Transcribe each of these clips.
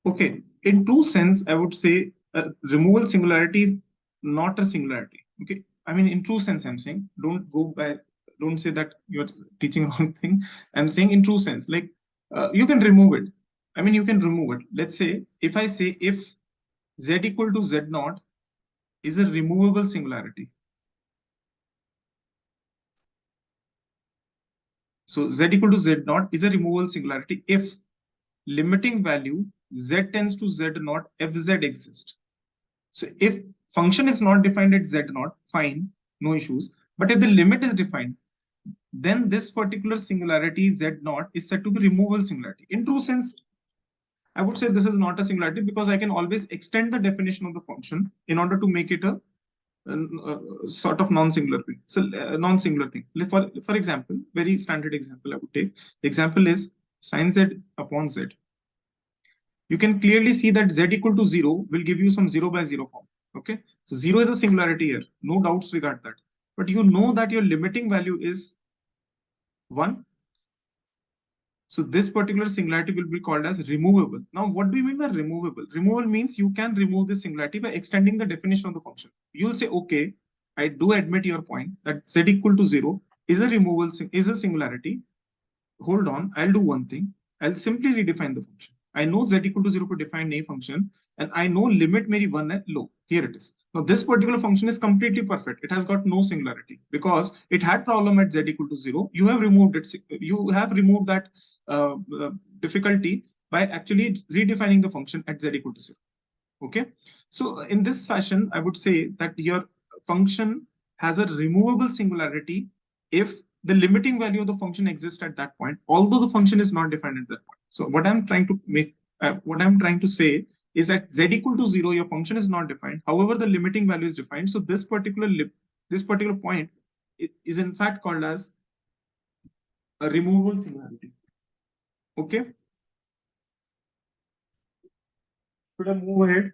Okay, in true sense, I would say removal singularity is not a singularity. Okay, I mean in true sense, I'm saying don't say that you're teaching wrong thing. I'm saying in true sense, like you can remove it. I mean you can remove it. Let's say if z equal to z naught is a removable singularity. So z equal to z naught is a removable singularity if limiting value z tends to z naught if z exists. So if function is not defined at z naught, fine, no issues. But if the limit is defined, then this particular singularity z naught is said to be removable singularity. In true sense, I would say this is not a singularity because I can always extend the definition of the function in order to make it a sort of non-singular thing. So non-singular thing. For example, very standard example I would take. The example is sine z upon z. You can clearly see that z equal to 0 will give you some 0 by 0 form. Okay, so 0 is a singularity here, no doubts regard that. But you know that your limiting value is 1. So this particular singularity will be called as removable. Now, what do you mean by removable? Removal means you can remove this singularity by extending the definition of the function. You will say, okay, I do admit your point that z equal to 0 is a singularity. Hold on, I'll do one thing. I'll simply redefine the function. I know z equal to 0 to define a function, and I know limit may be 1 at low. Here it is. Now, this particular function is completely perfect. It has got no singularity because it had problem at z equal to 0. You have removed it. You have removed that difficulty by actually redefining the function at z equal to 0. Okay. So in this fashion, I would say that your function has a removable singularity if the limiting value of the function exists at that point, although the function is not defined at that point. So what I'm trying to say is that z equal to 0, your function is not defined. However, the limiting value is defined. So this particular point is in fact called as a removable singularity. Okay. Should I move ahead?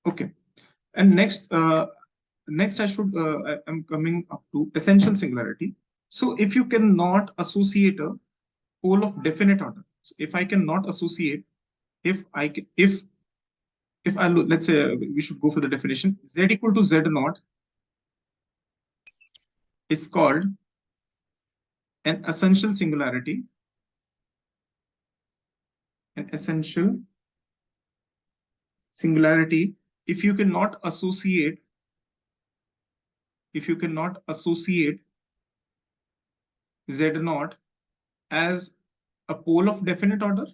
Okay. And next, I'm coming up to essential singularity. So if you cannot associate a pole of definite order, so if I cannot associate, if I look, let's say we should go for the definition, z equal to z naught is called an essential singularity, an essential singularity if you cannot associate, z naught as a pole of definite order,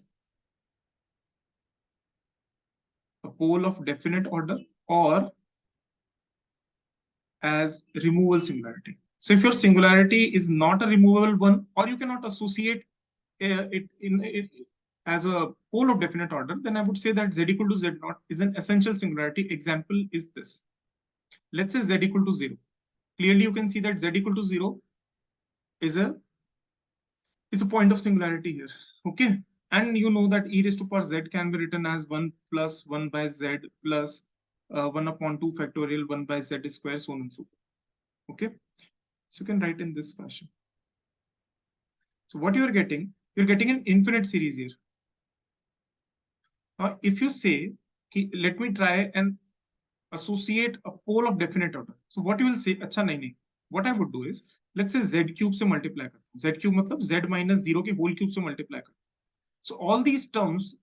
or as removal singularity. So if your singularity is not a removable one, or you cannot associate it as a pole of definite order, then I would say that z equal to z naught is an essential singularity. Example is this. Let's say z equal to 0. Clearly, you can see that z equal to 0 is a point of singularity here. Okay. And you know that e raised to power z can be written as 1 plus 1 by z plus 1 upon 2 factorial 1 by z square, so on and so forth. Okay. So you can write in this fashion. So what you're getting an infinite series here. Now, if you say, let me try and associate a pole of definite order. So what you will say, acha nahi. What I would do is, let's say z cube se multiply kar. Z cube matlab z minus 0 ke whole cube se multiply kar. So all these terms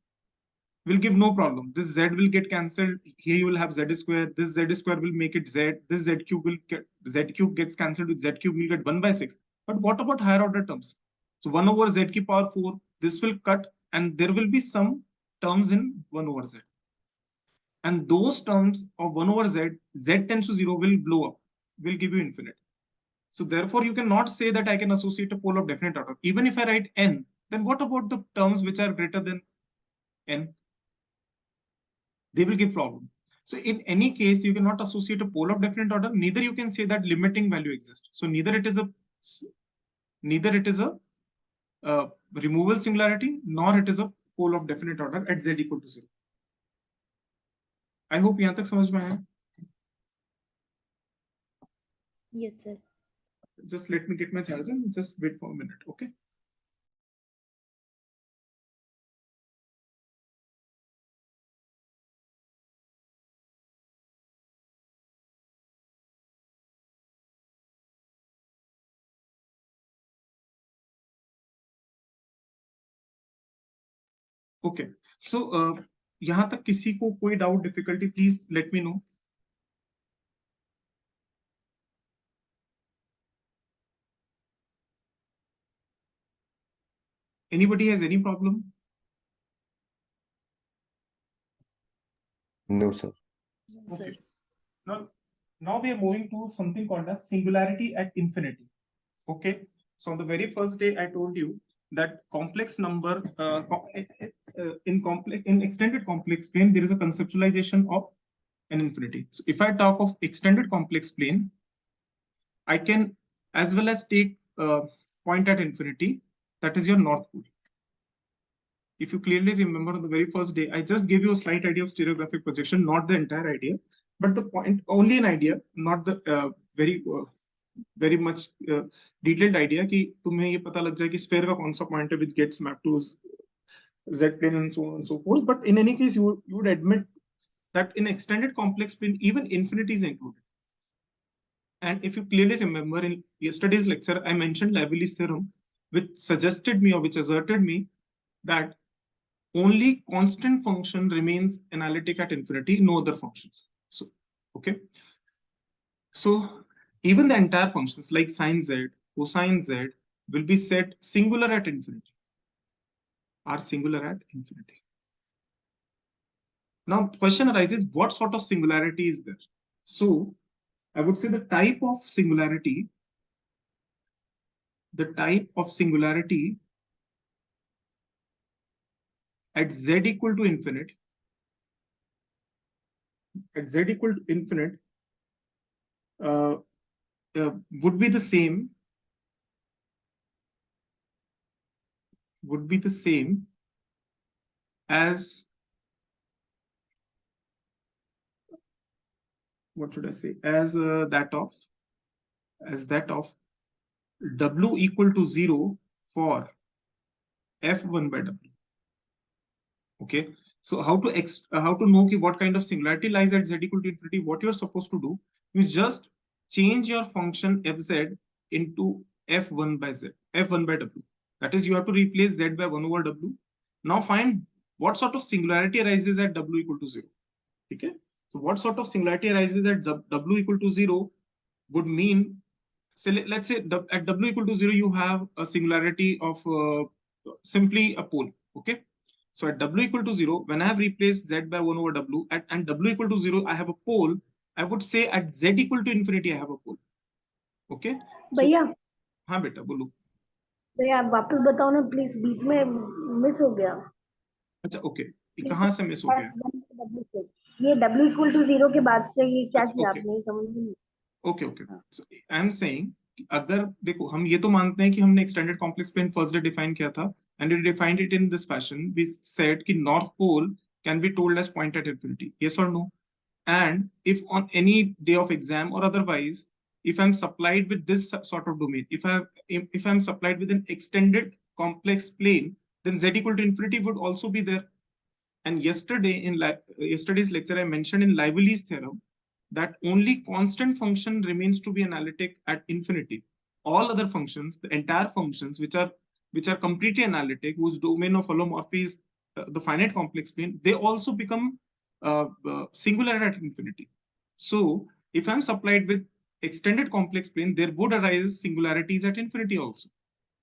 will give no problem. This z will get cancelled. Here you will have z square. This z square will make it z. This z cube gets cancelled with z cube. Will get 1 by 6. But what about higher order terms? So 1 over z ki power 4. This will cut, and there will be some terms in 1 over z. And those terms of 1 over z, z tends to 0 will blow up, will give you infinite. So therefore, you cannot say that I can associate a pole of definite order. Even if I write n, then what about the terms which are greater than n? They will give problem. So in any case, you cannot associate a pole of definite order. Neither you can say that limiting value exists. So neither it is a removal singularity, nor it is a pole of definite order at z equal to 0. I hope यहाँ तक समझ में आया. Yes, sir. Just let me get my charger. Just wait for a minute, okay? Okay so यहाँ तक किसी को कोई doubt difficulty please let me know. Anybody has any problem? No, sir. Sir. Okay. Now we are moving to something called as singularity at infinity. Okay. So on the very first day, I told you that complex number in extended complex plane, there is a conceptualization of an infinity. So if I talk of extended complex plane, I can as well as take a point at infinity, that is your north pole. If you clearly remember on the very first day, I just gave you a slight idea of stereographic projection, not the entire idea, but the point, only an idea, not the very much detailed idea कि तुम्हें ये पता लग जाए कि sphere का कौन सा point है which gets mapped to z plane and so on and so forth. But in any case, you would admit that in extended complex plane, even infinity is included. And if you clearly remember in yesterday's lecture, I mentioned Liebow's theorem, which suggested me or which asserted me that only constant function remains analytic at infinity, no other functions. So, okay. So even the entire functions like sine z, cosine z will be set singular at infinity, are singular at infinity. Now the question arises, what sort of singularity is there? So I would say the type of singularity at z equal to infinite, uh, would be the same as, what should I say, as that of w equal to 0 for f1 by w. Okay, so how to know what kind of singularity lies at z equal to infinity? What you're supposed to do, you just change your function fz into f1 by w. That is, you have to replace z by 1 over w. Now find what sort of singularity arises at w equal to 0. Okay, so what sort of singularity arises at w equal to 0 would mean, so let's say at w equal to 0, you have a singularity of simply a pole. Okay, so at w equal to 0, when I have replaced z by 1 over w, and w equal to 0, I have a pole. I would say at z equal to infinity, I have a pole. Okay, भैया हाँ बेटा बोलो. भैया आप वापस बताओ ना please, बीच में मिस हो गया. अच्छा ओके, कहाँ से मिस हो गया? W से. ये W इक्वल टू 0 के बाद से ये क्या अच्छा, किया ओके आपने, समझ नहीं. Okay okay. So I am saying, अगर देखो हम ये तो मानते हैं कि हमने extended complex plane first day define किया था, and we defined it in this fashion. We said कि north pole can be told as point at infinity, yes और no? And if on any day of exam or otherwise, if I'm supplied with this sort of domain, if I'm supplied with an extended complex plane, then z equal to infinity would also be there. And yesterday's lecture, I mentioned in Liebow's theorem that only constant function remains to be analytic at infinity. All other functions, the entire functions which are completely analytic, whose domain of holomorphy is the finite complex plane, they also become singular at infinity. So if I'm supplied with extended complex plane, there would arise singularities at infinity also.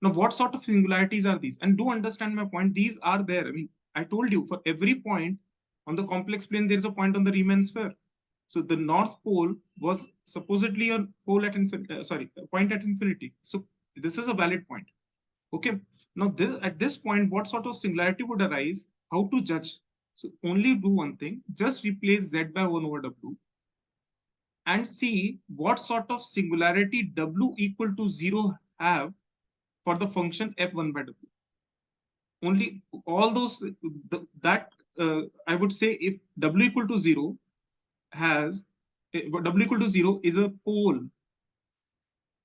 Now, what sort of singularities are these? And do understand my point. These are there. I mean, I told you for every point on the complex plane, there is a point on the Riemann sphere. So the north pole was supposedly a pole at infinity, a point at infinity. So this is a valid point. Okay. Now at this point, what sort of singularity would arise? How to judge? So only do one thing. Just replace z by 1 over w and see what sort of singularity w equal to 0 have for the function f1 by w. Only all those I would say if w equal to 0 has w equal to 0 is a pole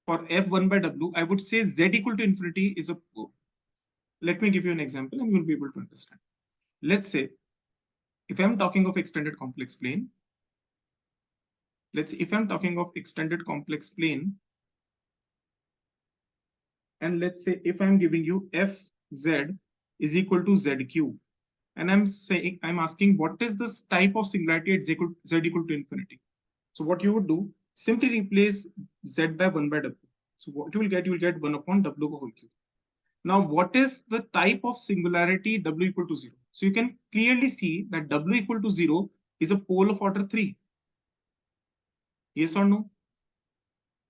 for f1 by w, I would say z equal to infinity is a pole. Let me give you an example and you'll be able to understand. Let's say if I'm talking of extended complex plane, and let's say if I'm giving you fz is equal to zq, and I'm asking what is this type of singularity at z equal to infinity. So what you would do, simply replace z by 1 by w. So what you will get 1 upon w whole cube. Now, what is the type of singularity w equal to 0? So you can clearly see that w equal to 0 is a pole of order 3. Yes or no?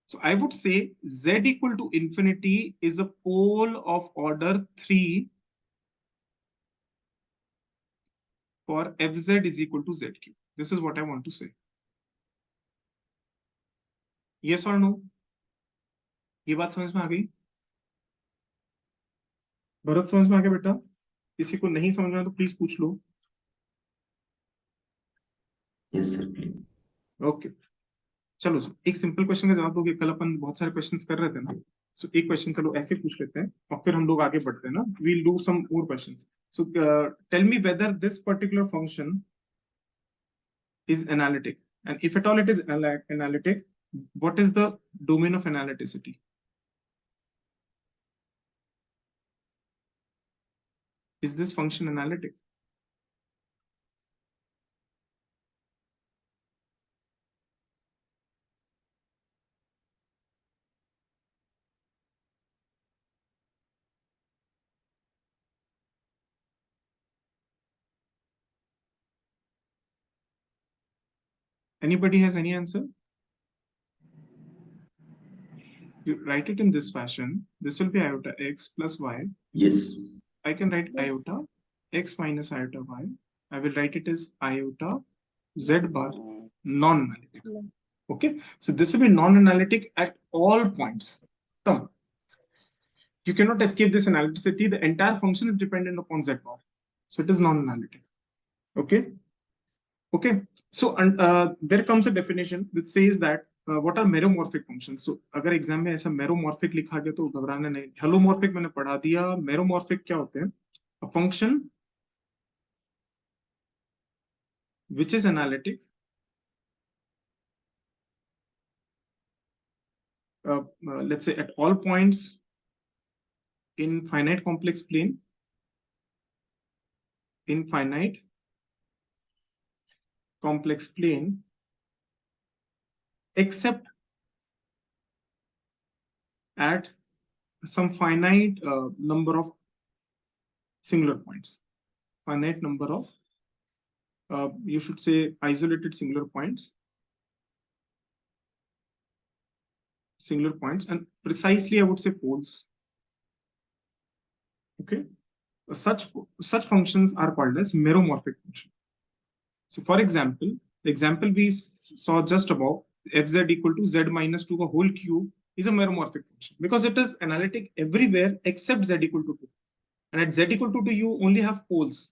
So I would say z equal to infinity is a pole of order 3 for fz is equal to z cube. This is what I want to say. Yes or no? ये बात समझ में आ गई? भरत समझ में आ गया बेटा? किसी को नहीं समझ में तो प्लीज पूछ लो. Yes sir please. ओके, चलो एक सिंपल क्वेश्चन का जवाब दोगे. कल अपन बहुत सारे क्वेश्चंस कर रहे थे ना, सो एक क्वेश्चन चलो ऐसे पूछ लेते हैं और फिर हम लोग आगे बढ़ते हैं ना. We'll do some more questions. So tell me whether this particular function is analytic, and if at all it is analytic, what is the domain of analyticity? Is this function analytic? Anybody has any answer? You write it in this fashion. This will be iota x plus y. Yes. I can write iota x minus iota y. I will write it as iota z bar non-analytic. Okay, so this will be non-analytic at all points. Come, you cannot escape this analyticity. The entire function is dependent upon z bar, so it is non-analytic. Okay. Okay, so there comes a definition which says that what are meromorphic functions. So अगर exam में ऐसा meromorphic लिखा गया तो घबराना नहीं. Halomorphic मैंने पढ़ा दिया. Meromorphic क्या होते हैं? A function which is analytic let's say at all points in finite complex plane, except at some finite number of singular points. Finite number of you should say isolated singular points, and precisely I would say poles. Okay, such functions are called as meromorphic function. So for example, the example we saw just above, fz equal to z minus 2 whole cube, is a meromorphic function because it is analytic everywhere except z equal to 2. And at z equal to 2, you only have poles.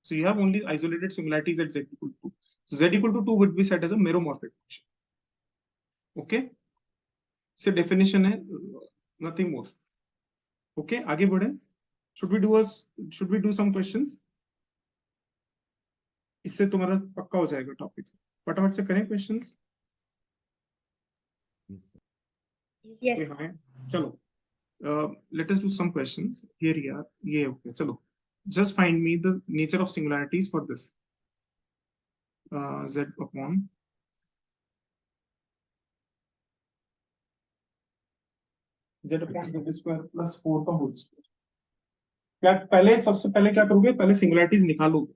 So you have only isolated singularities at z equal to 2. So z equal to 2 would be set as a meromorphic function. Okay, so definition है, nothing more. Okay, आगे बढ़े. Should we do some questions? इससे तुम्हारा पक्का हो जाएगा topic. फटाफट से करें क्वेश्चंस. Yes. चलो, let us do some questions. Here we are. ये okay. चलो, just find me the nature of singularities for this. Z upon z upon z square plus 4 का होल स्क्वायर. क्या पहले सबसे पहले क्या करोगे? पहले सिंगुलरिटीज निकालोगे.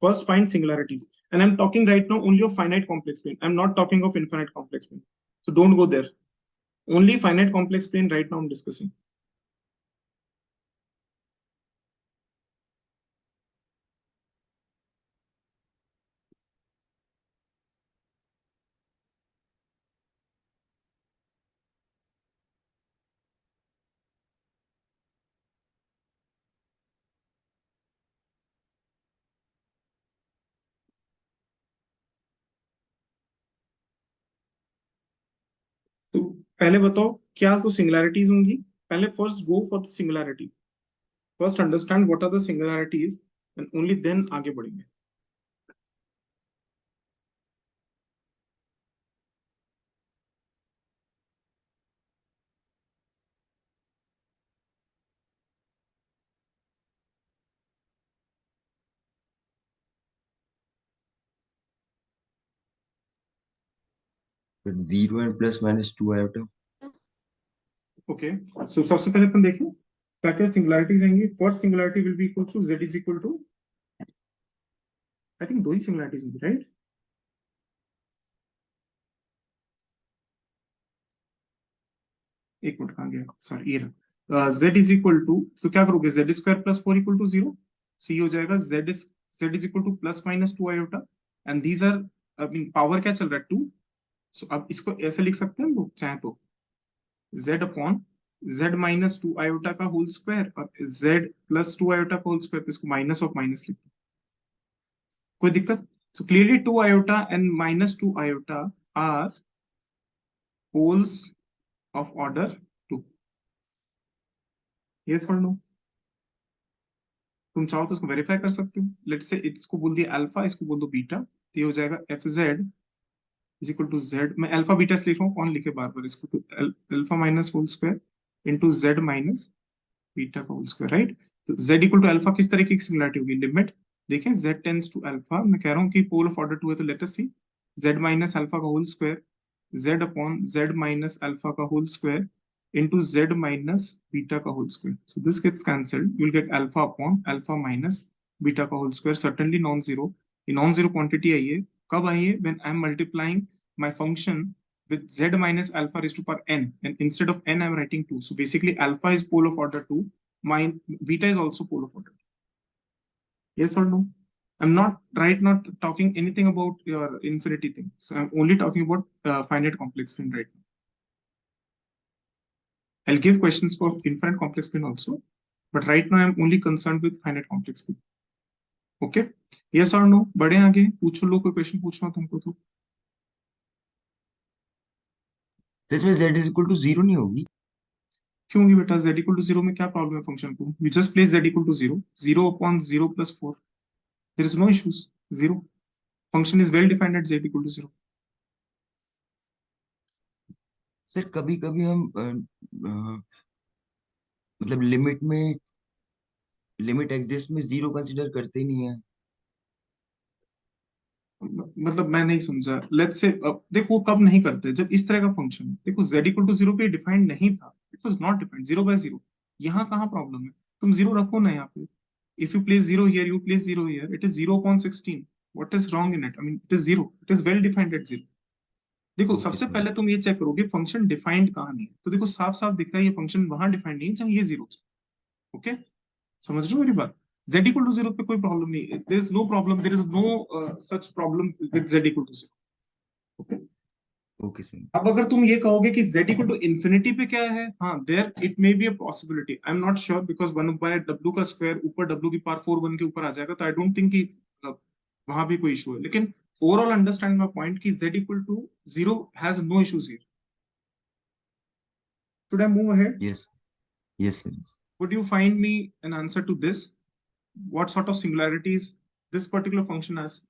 First find singularities, and I'm talking right now only of finite complex plane. I'm not talking of infinite complex plane. So don't go there. Only finite complex plane right now I'm discussing. तो पहले बताओ क्या तो singularities होंगी. पहले first go for the singularity. First understand what are the singularities and only then आगे बढ़ेंगे. फिर 0 and plus minus 2 iota. Okay, so सबसे पहले अपन देखें क्या क्या सिंगुलरिटीज आएंगी. First singularity will be equal to z is equal to, I think दो ही सिंगुलरिटीज होंगी, राइट? एक मिनट कहाँ गया, सॉरी ये रहा. z is equal to, so क्या करोगे, z square plus 4 equal to 0. सो ये हो जाएगा z is equal to plus minus 2 iota, and these are, I mean power क्या चल रहा है, 2. सो अब इसको ऐसे लिख सकते हैं हम लोग चाहे तो, z upon z minus 2 iota का होल स्क्वायर और z प्लस 2 आयोटा का होल स्क्वायर, तो इसको माइनस ऑफ माइनस लिखते हैं. कोई दिक्कत? So clearly 2 iota and minus 2 iota are holes of order 2. Yes और नो? तुम चाहो तो उसको वेरीफाई कर सकते हो. लेट्स से इसको बोल दिया अल्फा, इसको बोल दो बीटा, तो ये हो जाएगा F Z is equal to Z. मैं अल्फा बीटा लिख रहा हूँ, कौन लिखे बार बार इसको, तो alpha minus whole square into Z minus beta का होल स्क्वायर, राइट? तो z इक्वल टू अल्फा किस तरीके की सिमिलरिटी होगी, लिमिट देखें z टेंड्स टू अल्फा, मैं कह रहा हूँ कि पोल ऑफ ऑर्डर 2 है, तो let us see z minus alpha का whole square z upon z minus alpha का whole square into z minus beta का whole square. So this gets cancelled. You'll get alpha upon alpha minus beta का whole square. Certainly non-zero. ये non-zero quantity आई है. कब आई है? When I'm multiplying my function with z minus alpha raised to power n, and instead of n I'm writing 2. So basically alpha is pole of order 2. My beta is also pole of order 2. Yes or no? I'm not talking anything about your infinity thing. So I'm only talking about finite complex field right now. I'll give questions for infinite complex field also, but right now I'm only concerned with finite complex field. Okay? Yes or no? बढ़े आगे, पूछो लो, कोई question पूछना तुमको तो. तो इसमें z is equal to 0 नहीं होगी? क्यों होगी बेटा? z इक्वल टू 0 में क्या प्रॉब्लम है फंक्शन को? You just place z equal to 0, 0 upon 0 plus 4, there is no issues. 0 function is well defined at z equal to 0. Sir कभी कभी हम मतलब लिमिट एग्जिस्ट में 0 कंसीडर करते ही नहीं है. मतलब मैं नहीं समझा. लेट्स से देखो वो कब नहीं करते, जब इस तरह का फंक्शन, देखो z इक्वल टू 0 पे डिफाइंड नहीं था, it was not defined 0 by 0. यहाँ कहाँ प्रॉब्लम है? तुम 0 रखो ना यहाँ पे. If you place 0 here, you place 0 here. It is 0 upon 16. What is wrong in it? I mean, it is 0. It is well defined at 0. देखो ओके सबसे सर. पहले तुम ये चेक करोगे फंक्शन डिफाइंड कहाँ नहीं है, तो देखो साफ साफ दिख रहा है ये फंक्शन वहां डिफाइंड नहीं है जहाँ ये 0. ओके, समझ रहे हो मेरी बात? z इक्वल टू 0 पे कोई प्रॉब्लम नहीं है. There is no problem, there is no such problem with z equal to 0. Okay. Okay sir. अब अगर तुम ये कहोगे कि z इक्वल टू इन्फिनिटी पे क्या है, हाँ there it may be a possibility. I am not sure because 1 by w का स्क्वायर ऊपर w की पावर 4 1 के ऊपर आ जाएगा, तो आई डोंट थिंक कि वहां भी कोई इशू है. लेकिन ओवरऑल अंडरस्टैंड माय पॉइंट कि z equal to 0 has no issues here. Should I move ahead? Yes. Yes sir. Would you find me an answer to this? What sort of singularities this particular function has?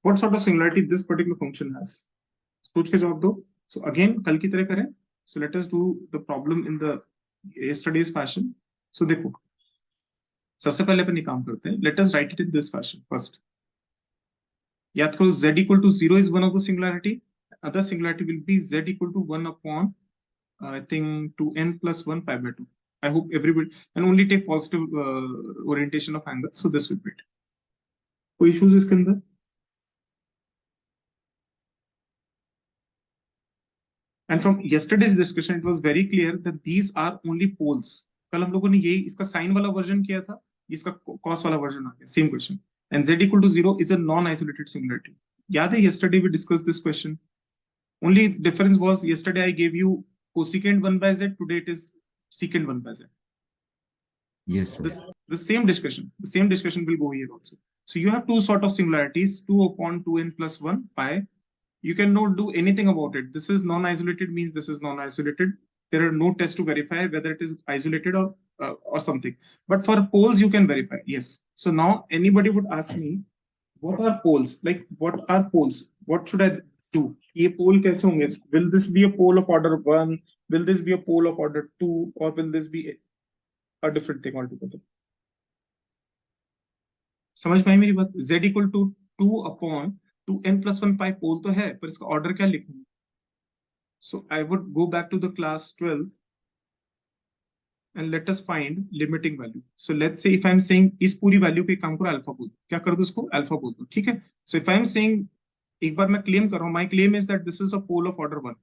What sort of singularity this particular function has? सोच के जवाब दो. So again कल की तरह करें. So let us do the problem in the yesterday's fashion. So देखो सबसे पहले अपन ये काम करते हैं. Let us write it in this fashion first. याद करो z equal to 0 is one of the singularity. Other singularity will be z equal to 1 upon I think 2n plus 1 pi by 2. I hope everybody, and only take positive orientation of angle. So this will be it. कोई issues इसके अंदर? And from yesterday's discussion, it was very clear that these are only poles. कल हम लोगों ने यही इसका sign वाला वर्जन किया था, इसका कॉस वाला वर्जन आ गया, same question. And z equal to 0 is a non-isolated singularity. याद है yesterday we discussed this question. Only difference was yesterday I gave you cosecant 1 by z, today it is secant 1 by z. Yes, sir. The same discussion will go here also. So you have two sort of singularities, 2 upon 2n plus 1 pi. You cannot do anything about it. This is non-isolated means this is non-isolated. There are no tests to verify whether it is isolated or something. But for poles, you can verify. Yes. So now anybody would ask me, what are poles? Like, what are poles? What should I do? ये pole कैसे होंगे? Will this be a pole of order 1? Will this be a pole of order 2? Or will this be a different thing altogether? समझ में आई मेरी बात? Z equal to 2 upon 2n plus 1 pi पोल तो है, पर इसका ऑर्डर क्या लिखूं? So I would go back to the class 12 and let us find limiting value. So let's say if I'm saying इस पूरी वैल्यू पे काम करो अल्फा बोल, क्या कर दो इसको अल्फा बोल दो, ठीक है? So if I'm saying, एक बार मैं क्लेम कर रहा हूं, my claim is that this is a pole of order 1.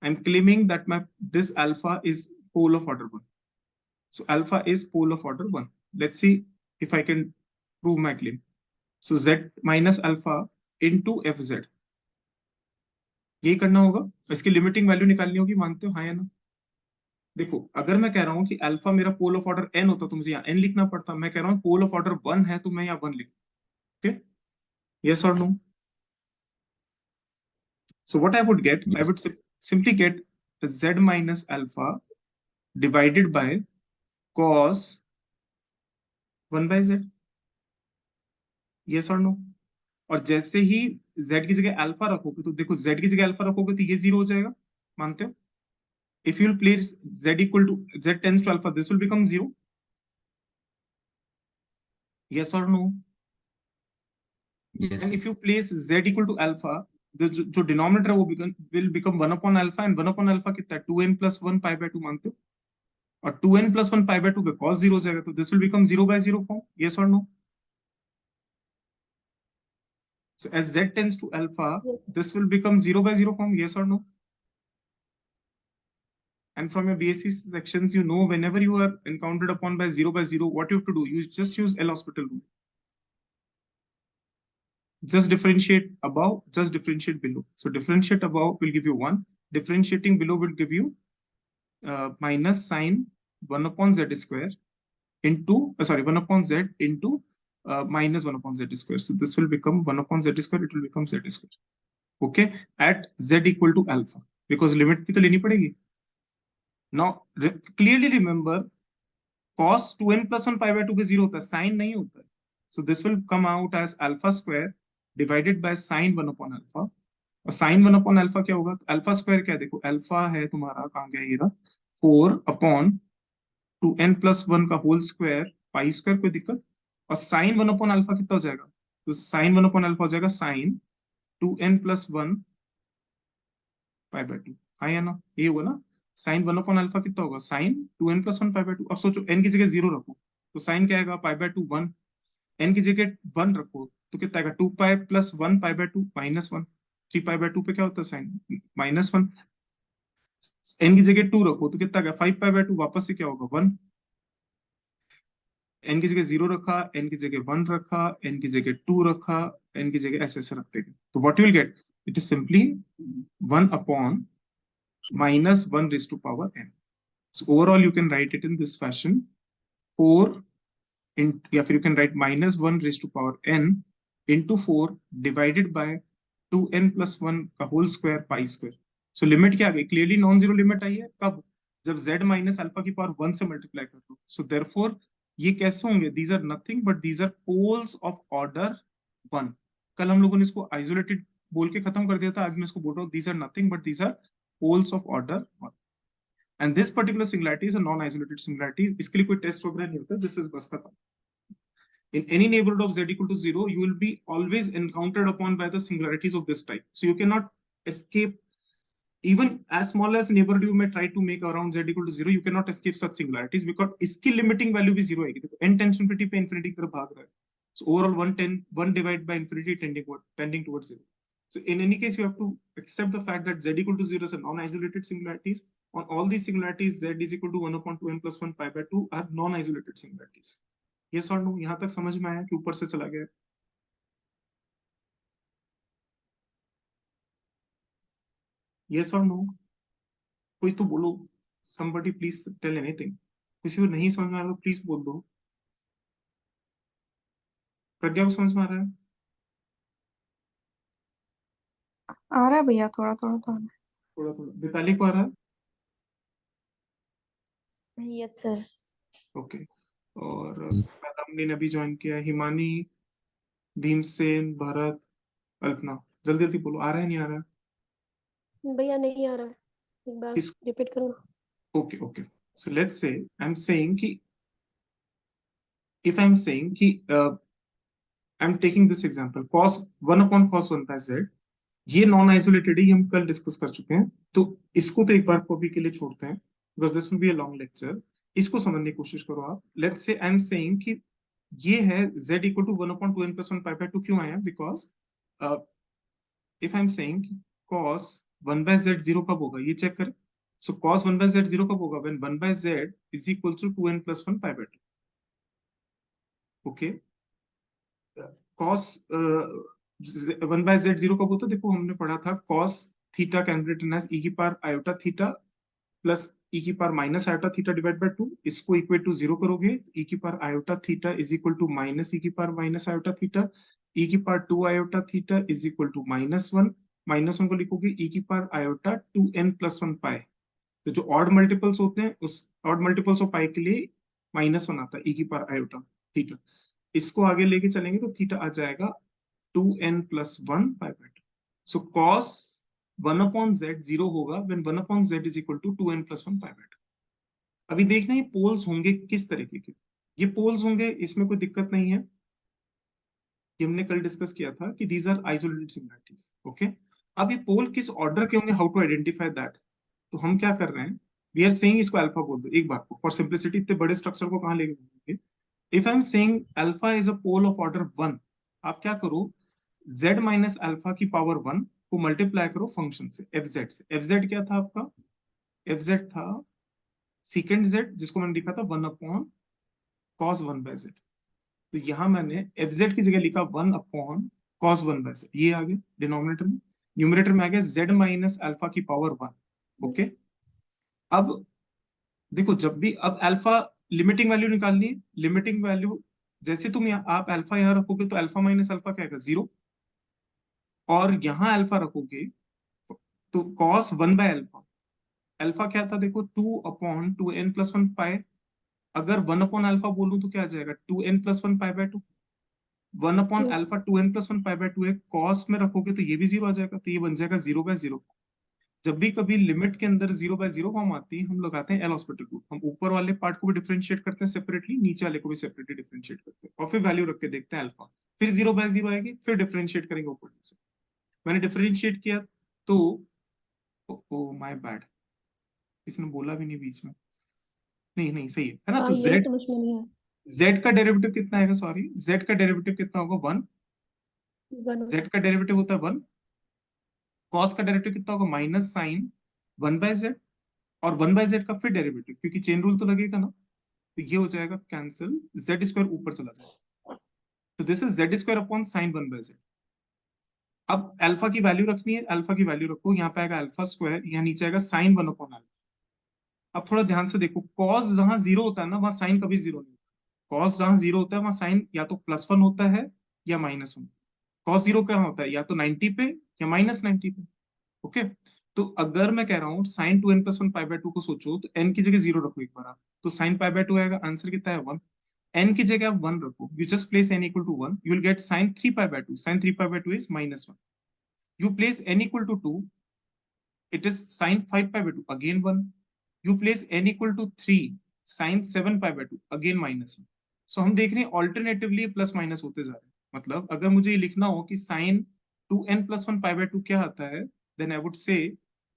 I'm claiming that this alpha is pole of order 1. So alpha is pole of order 1. Let's see if I can prove my claim. So z minus alpha into fz, यही करना होगा. इसकी limiting value निकालनी होगी, मानते हो हाँ या ना? देखो, अगर मैं कह रहा हूं कि अल्फा मेरा पोल ऑफ ऑर्डर n होता तो मुझे यहाँ n लिखना पड़ता. मैं कह रहा हूँ पोल ऑफ ऑर्डर 1 है तो मैं यहाँ 1 लिखूं. ठीक, यस और no? So what I would get, I Yes. would simply get z minus alpha divided by cos 1 by z. Yes और नो? और जैसे ही z की जगह अल्फा रखोगे तो देखो, z की जगह अल्फा रखोगे तो ये 0 हो जाएगा, मानते हो? If you will place z equal to z tends to alpha, this will become 0. Yes or no? Yes, And sir. if you place z equal to alpha, the जो denominator है वो will become 1 upon alpha, and 1 upon alpha कितना है? 2n plus 1 pi by 2 मानते हो? और 2n plus 1 pi by 2 पे cos 0 हो जाएगा, तो this will become 0 by 0 form. Yes or no? So as z tends to alpha, Yes. this will become 0 by 0 form. Yes or no? And from your BSc sections, you know, whenever you are encountered upon by 0, what you have to do, you just use L'Hospital rule. Just differentiate above, just differentiate below. So differentiate above will give you 1. Differentiating below will give you minus sine 1 upon z square into, 1 upon z into minus 1 upon z square. So this will become 1 upon z square, it will become z square. Okay, at z equal to alpha, because limit भी तो लेनी पड़ेगी. Now clearly remember, cos 2n plus 1 pi by 2 पे 0 होता है, sin नहीं होता है. So this will come out as alpha square divided by sine 1 upon alpha. और साइन 1 अपॉन अल्फा क्या होगा? तो अल्फा स्क्वायर क्या है? देखो, अल्फा है तुम्हारा, कहाँ गया ये रहा, 4 अपॉन 2n प्लस 1 का होल स्क्वायर पाई स्क्वायर, कोई दिक्कत? और साइन 1 अपॉन अल्फा कितना हो जाएगा? तो साइन 1 अपॉन अल्फा हो जाएगा sign 2n plus 1 pi by 2. हाँ या ना? ये होगा ना? साइन 1 अपॉन अल्फा कितना होगा? Sine 2n plus 1 pi by 2. अब सोचो, n की जगह 0 रखो तो साइन क्या आएगा? पाई बाय 2 1. n की जगह 1 रखो तो कितना आएगा? 2 pi plus 1 pi by 2 minus 1. 3 pi by 2 पे क्या होता है? Sign minus 1. n की जगह 2 रखो तो कितना गया? 5 पाई बाय 2, वापस से क्या होगा? 1. n की जगह 0 रखा, n की जगह 1 रखा, n की जगह 2 रखा, n की जगह ऐसे ऐसे रखते गए, तो what you will gate? It is simply 1 upon minus 1 raised to power n. So overall you can write it in this fashion: 4 in, या फिर you can write minus 1 raised to power n into 4 divided by 2n plus 1 का whole square pi square. So limit क्या आ गई? Clearly non zero limit आई है. कब? जब z minus alpha की पावर 1 से मल्टीप्लाई कर दो. सो देयरफॉर ये कैसे होंगे? These are nothing but these are poles of order 1. कल हम लोगों ने इसको आइसोलेटेड बोल के खत्म कर दिया था, आज मैं इसको बोल रहा हूँ these are nothing but these are poles of order 1. And this particular singularity is a non isolated singularity. इसके लिए कोई टेस्ट वगैरह नहीं होता, दिस इज बस खत्म. In any neighborhood of z equal to 0, you will be always encountered upon by the singularities of this type. So you cannot escape, even as small as neighborhood you may try to make around z equal to 0, you cannot escape such singularities because इसकी limiting value भी 0 आएगी. देखो, n tends to infinity पे infinity की तरफ भाग रहा है. So overall 1 divided by infinity tending towards 0. So in any case, you have to accept the fact that z equal to 0 is a non-isolated singularities. On all these singularities, z is equal to 1 upon 2n plus 1 pi by 2 are non-isolated singularities. Yes or no? यहाँ तक समझ में आया कि ऊपर से चला गया? Yes or no? कोई तो बोलो. Somebody please tell anything. किसी को नहीं समझ में आ रहा तो प्लीज बोल दो। प्रज्ञा को समझ में आ रहा है? आ रहा है भैया, थोड़ा थोड़ा तो आ रहा थोड़ा थोड़ा। दिताली को आ रहा है? Yes sir. ओके। और दामनी ने अभी ज्वाइन किया है, हिमानी, भीमसेन, भरत, अल्पना। जल्दी जल्दी बोलो, आ रहा है नहीं आ रहा है? भैया नहीं आ रहा है, एक बार किस? रिपीट करो। Okay okay. So let's say I am saying कि if I'm saying कि I'm taking this example cos 1 upon cos 1 by z, ये नॉन आइसोलेटेड ही हम कल डिस्कस कर चुके हैं, तो इसको तो एक बार कॉपी के लिए छोड़ते हैं because this will be a long lecture. इसको समझने की कोशिश करो आप। Let's say I am saying कि ये है z equal to 1 upon 2n plus 1 pi by 2, क्यों आया? Because if I am saying cos 1 by z 0 कब होगा ये चेक करें। सो cos 1 by z 0 कब होगा? When 1 by z is equal to 2n plus 1 pi by 2। Okay. Cos 1 by z 0 कब होता है? देखो हमने पढ़ा था cos theta can be written as e की power iota theta plus e की power minus iota theta divide by 2। इसको इक्वेट टू 0 करोगे, ई की power iota theta is equal to minus e की power minus iota theta, e की power 2 iota theta is equal to -1। -1 को लिखोगे ई की power iota 2n+1 पाई। तो जो ऑड मल्टीपल्स होते हैं उस ऑड मल्टीपल्स ऑफ पाई के लिए -1 आता है, ई की पावर आयोटा थीटा। इसको आगे लेके चलेंगे तो थीटा आ जाएगा 2n+1 pi by 2। So cos 1 upon z 0 होगा when 1 upon z is equal to 2n+1 pi by 2। अभी देखना ये पोल्स होंगे किस तरीके के। ये पोल्स होंगे, इसमें कोई दिक्कत नहीं है, ये हमने कल डिस्कस किया था कि दीज आर आइसोलेटेड सिंगुलैरिटीज। ओके। अब ये पोल किस ऑर्डर के होंगे, हाउ टू आइडेंटिफाई दैट। तो हम क्या कर रहे हैं, वी आर सेइंग इसको अल्फा बोल दो एक बार को फॉर सिंप्लिसिटी, इतने बड़े स्ट्रक्चर को कहां लेके जाएंगे। If I am saying alpha is a pole of order 1, आप क्या करो, z माइनस अल्फा की पावर 1 को मल्टीप्लाई करो फंक्शन से fz से। fz क्या था आपका? fz था सीकेंड z, जिसको मैंने लिखा था 1 अपॉन cos 1 बाय z। तो यहां मैंने fz की जगह लिखा 1 अपॉन cos 1 बाय z, ये आ गया डिनोमिनेटर में। न्यूमरेटर में आ गया z माइनस अल्फा की पावर 1। ओके। अब देखो जब भी अब अल्फा लिमिटिंग वैल्यू निकालनी है, लिमिटिंग वैल्यू जैसे तुम आप अल्फा यहाँ रखोगे तो अल्फा माइनस अल्फा क्या आएगा? 0। और यहाँ अल्फा रखोगे तो cos 1 बाय अल्फा, अल्फा क्या था देखो 2 अपॉन 2n+1 पाई। अगर 1 अपॉन अल्फा बोलूं तो क्या आ जाएगा? 2n+1 pi by 2। 1 upon alpha 2n+1 pi by 2 है, कॉस में रखोगे तो ये भी 0 आ जाएगा, तो ये बन जाएगा 0/0। जब भी कभी लिमिट के अंदर 0/0 फॉर्म आती है हम लगाते हैं एल हॉस्पिटल रूल। हम ऊपर वाले पार्ट को भी डिफरेंशिएट करते हैं सेपरेटली, नीचे वाले को भी सेपरेटली डिफरेंशिएट करते हैं, और फिर वैल्यू रख के देखते हैं अल्फा। फिर 0/0 आएगी, फिर डिफरेंशिएट करेंगे ऊपर से। मैंने डिफरेंशिएट किया तो ओ माय बैड, किसी ने बोला भी नहीं बीच में। नहीं नहीं सही है ना? हाँ तो यही समझ में नहीं आया। जेड का डेरिवेटिव कितना आएगा? सॉरी, जेड का डेरिवेटिव कितना होगा? 1। 1 होता जेड का डेरिवेटिव होता है 1। कॉस का डेरिवेटिव कितना होगा? Minus sine 1/z। और 1/z का फिर डेरिवेटिव, क्योंकि चेन रूल तो लगेगा ना, तो ये हो जाएगा कैंसिल, जेड स्क्वायर ऊपर चला जाएगा। तो this is Z square upon sine 1/z। अब अल्फा की वैल्यू रखनी है, अल्फा की वैल्यू रखो, यहाँ पे आएगा अल्फा स्क्वायर, यहाँ नीचे आएगा साइन 1/अल्फा। अब थोड़ा ध्यान से देखो, कॉस जहां 0 होता है ना वहां साइन कभी 0 नहीं होता। कॉस जहां 0 होता है वहां साइन या तो +1 होता है या -1। कॉस 0 क्या होता है? या तो 90 पे या -90 पे। ओके। तो अगर मैं कह रहा हूँ साइन 2n+1 पाई बाय 2 को सोचो तो n की जगह 0 रखो एक बार आप, तो साइन पाई बाय 2 आएगा। आंसर कितना है? 1। n की जगह आप 1 रखो, you just place n equal to 1, you will get sine 3 pi by 2। Sine 3 pi by 2 is -1। You place n equal to 2, it is sine 5 pi by 2, again 1. You place n equal to 3, sine 7 pi by 2, again -1. So हम देख रहे हैं alternatively plus minus होते जा रहे हैं। मतलब अगर मुझे ये लिखना हो कि साइन 2n+1 पाई बाय 2 क्या आता है, then I would say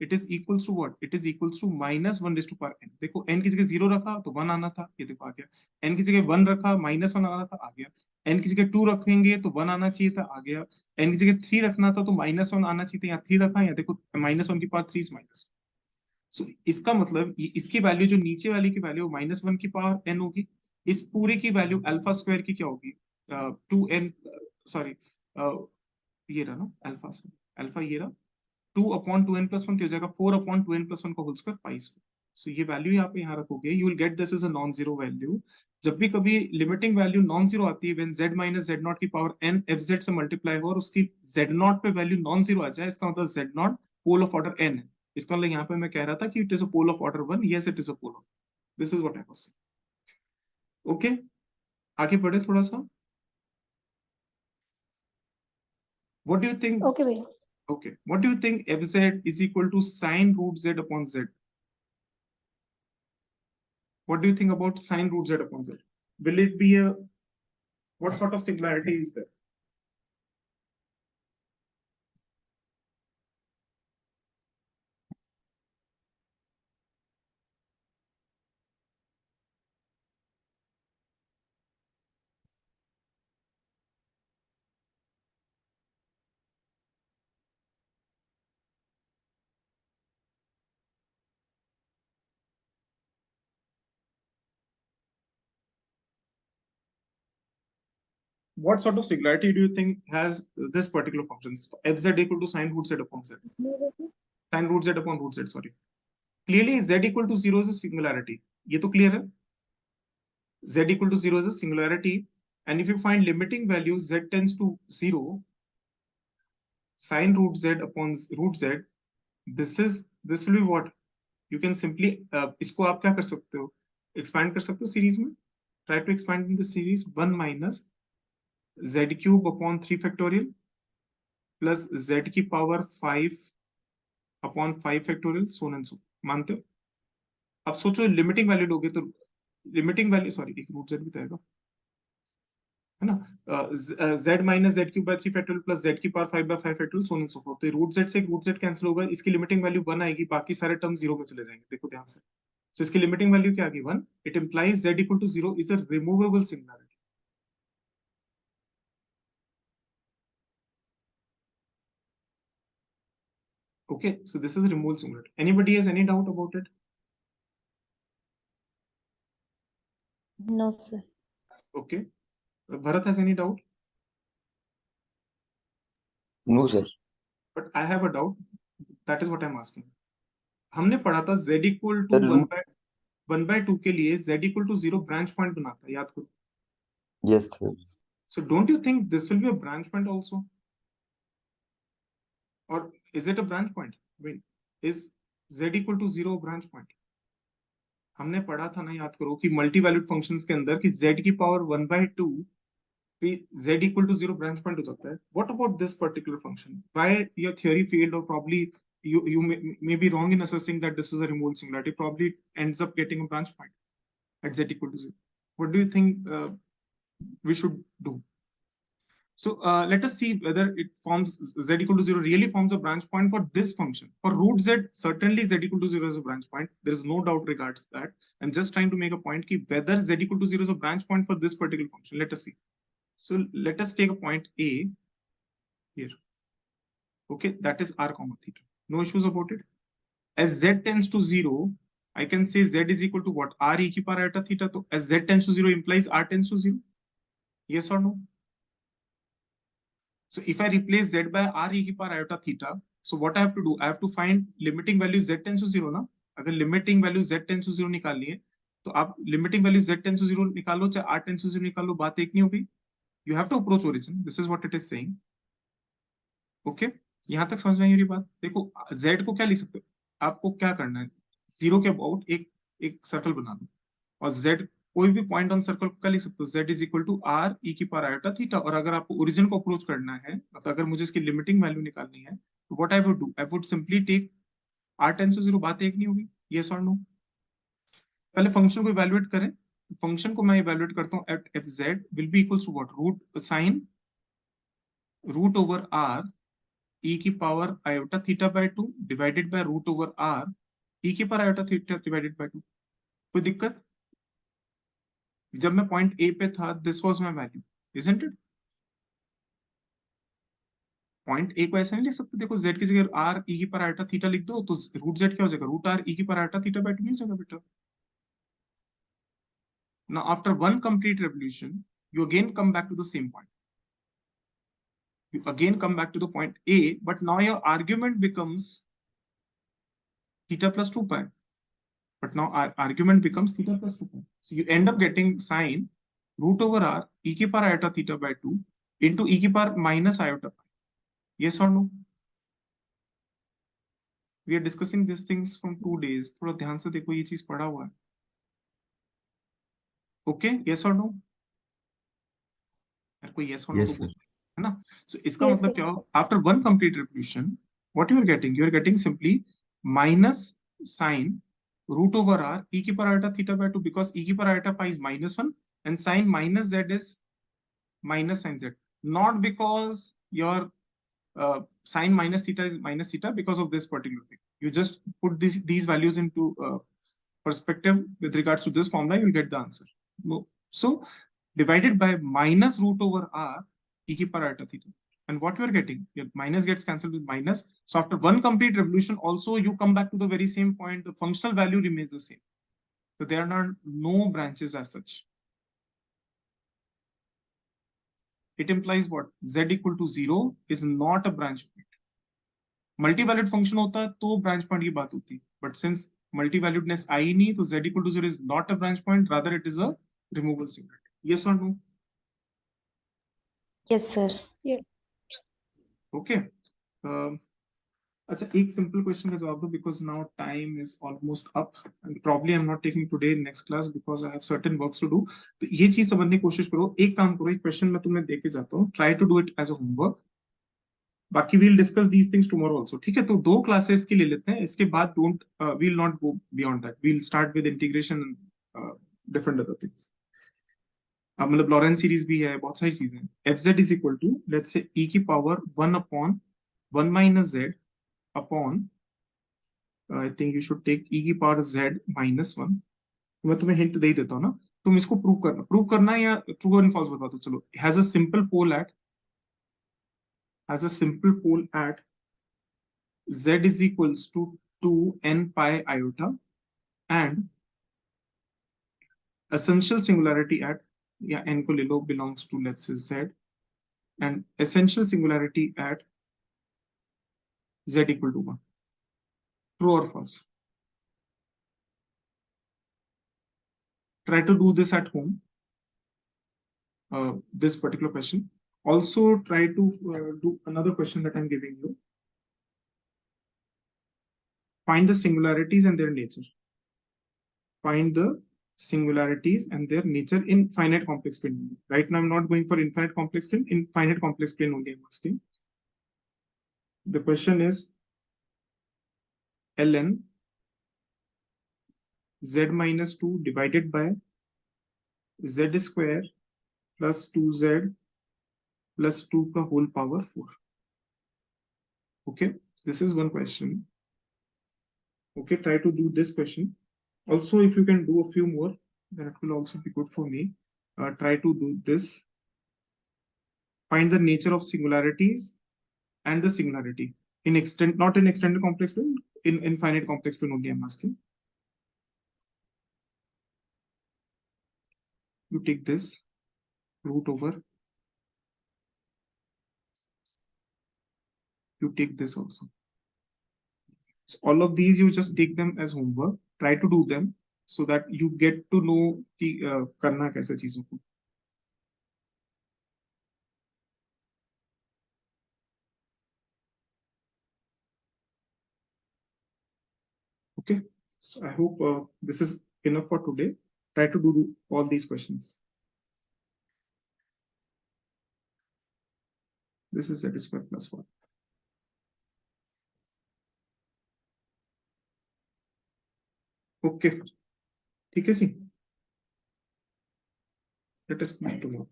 it is equals to what? It is equals to -1/n। देखो n की जगह 0 रखा तो 1 आना था, ये देखो आ गया। n की जगह 1 रखा, -1 आना था, आ गया। n की जगह 2 रखेंगे तो 1 आना चाहिए था, आ गया। n की जगह 3 रखना था तो -1 आना चाहिए था, यहाँ 3 रखा, यहाँ देखो -1 की पावर 3 इज माइनस। सो इसका मतलब इसकी वैल्यू जो नीचे वाली की वैल्यू -1 की पावर n होगी, इस पूरे की वैल्यू अल्फा स्क्वायर की क्या होगी? 2n, सॉरी, ये रहा ना अल्फा, अल्फा ये रहा 2/2n+1 हो जाएगा 4/2n+1 का whole square pi square. So ये वैल्यू आप यहाँ रखोगे, you will get this is a non zero value. जब भी कभी लिमिटिंग वैल्यू नॉन जीरो आती है, when z minus z naught की पावर n fz से मल्टीप्लाई हो और उसकी z नॉट पे वैल्यू नॉन जीरो आ जाए, इसका मतलब z naught pole of order n है। इसका मतलब यहाँ पे मैं कह रहा था कि it is a pole of order one, yes it is a pole of, this is what I was saying. Okay, आगे बढ़े थोड़ा सा। What do you think? Okay भैया। Okay, what do you think fz is equal to sine root z upon z? What do you think about sine root z upon z? Will it be a, what sort of singularity is there? What sort of singularity do you think has this particular function? Fz equal to sine root z upon z. Sine root z upon root z, sorry. Clearly z equal to 0 is a singularity. ये तो clear है? Z equal to 0 is a singularity. And if you find limiting value z tends to 0, sine root z upon root z, this will be what? You can simply इसको आप क्या कर सकते हो? Expand कर सकते हो सीरीज में? Try to expand in the series 1 minus z cube upon 3 factorial plus z की power 5 upon 5 factorial, so on and so. मानते हो? अब सोचो लिमिटिंग वैल्यू लोगे तो लिमिटिंग वैल्यू, सॉरी एक रूट जेड भी आएगा है ना, z minus z cube by 3 factorial plus z की power 5 by 5 factorial, so on and so forth. तो रूट जेड से एक रूट जेड कैंसिल होगा, इसकी लिमिटिंग वैल्यू 1 आएगी, बाकी सारे टर्म 0 में चले जाएंगे। देखो ध्यान से, सो इसकी लिमिटिंग वैल्यू क्या आ गई 1। It implies z equal to 0 is a removable singularity. Okay, so this is removable singularity. Anybody has any doubt about it? No sir. Okay, Bharat has any doubt? No sir. But I have a doubt. That is what I'm asking. हमने पढ़ा था z equal to sir one by two के लिए z equal to 0 branch point बनाता है, याद करो। Yes sir. So don't you think this will be a branch point also? Or is it a branch point? I mean, is z equal to 0 a branch point? हमने पढ़ा था ना, याद करो कि मल्टी वैल्यूड फंक्शंस के अंदर कि z की पावर 1 by 2 पे z equal to 0 branch point हो जाता है. What about this particular function? Why your theory failed, or probably you may be wrong in assessing that this is a removable singularity. Probably it ends up getting a branch point at z equal to 0. What do you think we should do? So let us see whether it forms z equal to 0 really forms a branch point for this function. For root z, certainly z equal to 0 is a branch point. There is no doubt regards that. I'm just trying to make a point ki whether z equal to 0 is a branch point for this particular function. Let us see. So let us take a point A here. Okay, that is r comma theta. No issues about it. As z tends to 0, I can say z is equal to what? R e ki power iota theta. So as z tends to 0 implies r tends to 0. Yes or no? So if I replace z by r e की power iota theta, so what I have to do? I have to find limiting value z tends to 0 ना. अगर limiting value z tends to 0 निकालनी है, तो आप limiting value z tends to 0 निकालो चाहे r tends to 0 निकालो, बात एक नहीं होगी. You have to approach origin. This is what it is saying. Okay? यहाँ तक समझ में आई मेरी बात? देखो z को क्या लिख सकते हो? आपको क्या करना है? 0 के अबाउट एक सर्कल बना दो और z कोई भी पॉइंट ऑन सर्कल का लिख सकते हो, z is equal to r e की पावर आयोटा थीटा। और अगर आपको ओरिजिन को अप्रोच करना है, तो अगर मुझे इसकी लिमिटिंग वैल्यू निकालनी है, तो what I would do? I would simply take r tends to 0, बात एक नहीं होगी। यस और नो? पहले फंक्शन को इवैल्यूएट करें। फंक्शन को मैं इवैल्यूएट करता हूं at f z will be equals to what? Root sine root over r e की power iota theta by 2 divided by root over r e की power iota theta divided by 2। कोई दिक्कत? जब मैं पॉइंट ए पे था, this was my value, isn't it? Point A को ऐसा नहीं लिख सकते? देखो z की जगह आर ई की पावर आयोटा थीटा लिख दो, तो रूट z क्या हो जाएगा? रूट आर ई की पावर आयोटा थीटा बाय 2 नहीं हो जाएगा बेटा? Now after one complete revolution, you again come back to the same point. You again come back to the point A, but now your argument becomes theta plus 2 pi. But now our argument becomes theta plus 2 pi. So you end up getting sine root over r e की power iota theta by 2 into e की power minus iota pi. Yes or no? We are discussing these things from 2 days. थोड़ा ध्यान से देखो, ये चीज पढ़ा हुआ है. Okay? Yes or no? कोई yes or no Yes, तो sir. बोल, है ना? So इसका Yes, मतलब sir. क्या हो? After one complete revolution, what you are getting? You are getting simply minus sine root over r e की power iota theta by 2 because e की power iota pi is -1 and sine minus z is minus sine z. Not because your sine minus theta is minus theta because of this particular thing. You just put these values into perspective with regards to this formula, you'll get the answer. So divided by minus root over r e की power iota theta. And what you are getting, your minus gets cancelled with minus. So after one complete revolution, also you come back to the very same point. The functional value remains the same. So there are not no branches as such. It implies what? Z equal to 0 is not a branch point. Multi-valued function होता तो branch point की बात होती. But since multi-valuedness आई नहीं, तो Z equal to 0 is not a branch point. Rather, it is a removable singularity. Yes or no? Yes, sir. Okay. अच्छा, एक simple question का जवाब दो because now time is almost up and probably I'm not taking today next class because I have certain works to do. तो ये चीज समझने की कोशिश करो. एक काम करो, एक क्वेश्चन मैं तुम्हें देके जाता हूँ. Try to do it as a homework. बाकी we'll discuss these things tomorrow also. ठीक है, तो 2 classes की ले लेते हैं. इसके बाद we'll not go beyond that. We'll start with integration and different other things. मतलब लॉरेंट सीरीज भी है, बहुत सारी चीजें. fz is equal to let's say e की power 1 upon 1 minus z upon I think you should take e की power z minus 1. तो मैं तुम्हें हिंट दे ही देता हूँ ना, तुम इसको प्रूव करना है या ट्रू एंड फॉल्स बता दो. चलो, has a simple pole at z is equals to 2 n pi iota and essential singularity at, या n को ले लो, belongs to let's say z and essential singularity at z equal to 1. True or false? Try to do this at home, this particular question. Also try to do another question that I'm giving you. Find the singularities and their nature. Find the singularities and their nature in finite complex plane. Right now I'm not going for infinite complex plane. In finite complex plane only I'm asking. The question is ln z minus 2 divided by z square plus 2z plus 2 ka whole power 4. Okay, this is one question. Okay, try to do this question. Also, if you can do a few more, then it will also be good for me. Try to do this. Find the nature of singularities and the singularity in not in extended complex plane, in infinite complex plane only I'm asking. You take this root over, you take this also. So all of these, you just take them as homework, try to do them so that you get to know कि करना कैसे चीजों को. Okay, so I hope this is enough for today. Try to do all these questions. This is z square plus 1. Okay, ठीक है जी. Let us meet tomorrow.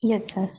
Yes, sir.